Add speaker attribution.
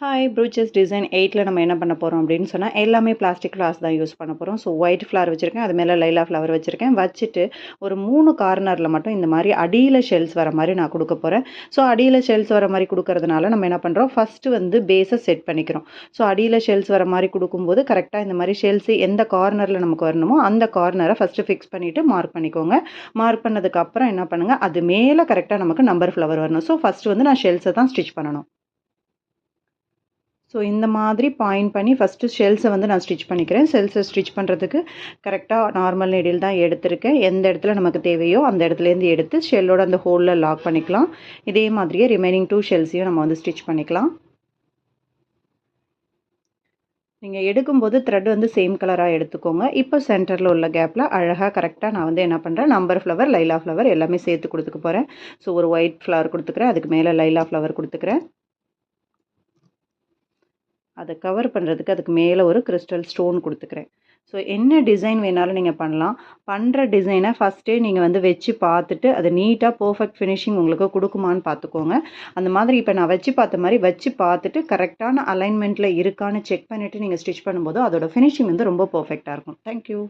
Speaker 1: Hi ப்ரூச்சஸ் design 8ல் நம்ம என்ன பண்ண போகிறோம் அப்படின்னு சொன்னால் எல்லாமே பிளாஸ்டிக் ஃப்ளார்ஸ் தான் யூஸ் பண்ண போகிறோம். ஸோ ஒயிட் ஃப்ளார் வச்சுருக்கேன், அது மேலே லைலா ஃப்ளவர் வச்சுருக்கேன். வச்சுட்டு ஒரு 3 கார்னரில் மட்டும் இந்த மாதிரி அடியில் ஷெல்ஸ் வர மாதிரி நான் கொடுக்க போகிறேன். ஸோ அடியில் ஷெல்ஸ் வர மாதிரி கொடுக்கறதுனால நம்ம என்ன பண்ணுறோம், ஃபஸ்ட்டு வந்து பேஸை செட் பண்ணிக்கிறோம். ஸோ அடியில் ஷெல்ஸ் வர மாதிரி கொடுக்கும்போது கரெக்டாக இந்த மாதிரி ஷெல்ஸு எந்த கார்னரில் நமக்கு வரணுமோ அந்த கார்னரை ஃபஸ்ட்டு ஃபிக்ஸ் பண்ணிவிட்டு மார்க் பண்ணிக்கோங்க. மார்க் பண்ணதுக்கப்புறம் என்ன பண்ணுங்கள், அது மேலே கரெக்டாக நமக்கு நம்பர் ஃப்ளவர் வரணும். ஸோ ஃபஸ்ட்டு வந்து நான் ஷெல்ஸை தான் ஸ்டிச் பண்ணணும். ஸோ இந்த மாதிரி பாயிண்ட் பண்ணி ஃபஸ்ட்டு ஷெல்ஸை வந்து நான் ஸ்டிச் பண்ணிக்கிறேன். ஷெல்ஸை ஸ்டிச் பண்ணுறதுக்கு கரெக்டாக நார்மல் நீடில் தான் எடுத்திருக்கேன். எந்த இடத்துல நமக்கு தேவையோ அந்த இடத்துலேருந்து எடுத்து ஷெல்லோட அந்த ஹோலில் லாக் பண்ணிக்கலாம். இதே மாதிரியே ரிமைனிங் 2 ஷெல்ஸையும் நம்ம வந்து ஸ்டிச் பண்ணிக்கலாம். நீங்கள் எடுக்கும்போது த்ரெட் வந்து சேம் கலராக எடுத்துக்கோங்க. இப்போ சென்டரில் உள்ள கேப்பில் அழகாக கரெக்டாக நான் வந்து என்ன பண்ணுறேன், நம்பர் ஃப்ளவர், லைலா ஃப்ளவர் எல்லாமே சேர்த்து கொடுத்துக்க போகிறேன். ஸோ ஒரு ஒயிட் ஃப்ளவர் கொடுத்துக்கிறேன், அதுக்கு மேலே லைலா ஃப்ளவர் கொடுத்துக்கிறேன். அதை கவர் பண்ணுறதுக்கு அதுக்கு மேலே ஒரு கிறிஸ்டல் ஸ்டோன் கொடுத்துக்கிறேன். ஸோ என்ன டிசைன் வேணாலும் நீங்கள் பண்ணலாம். பண்ணுற டிசைனை ஃபஸ்ட்டே நீங்கள் வந்து வச்சு பார்த்துட்டு அது நீட்டாக பர்ஃபெக்ட் ஃபினிஷிங் உங்களுக்கு கொடுக்குமான்னு பார்த்துக்கோங்க. அந்த மாதிரி இப்போ நான் வச்சு பார்த்த மாதிரி வச்சு பார்த்துட்டு கரெக்டான அலைன்மெண்ட்டில் இருக்கான்னு செக் பண்ணிவிட்டு நீங்கள் ஸ்டிச் பண்ணும்போது அதோட ஃபினிஷிங் வந்து ரொம்ப பர்ஃபெக்டாக இருக்கும். தேங்க்யூ.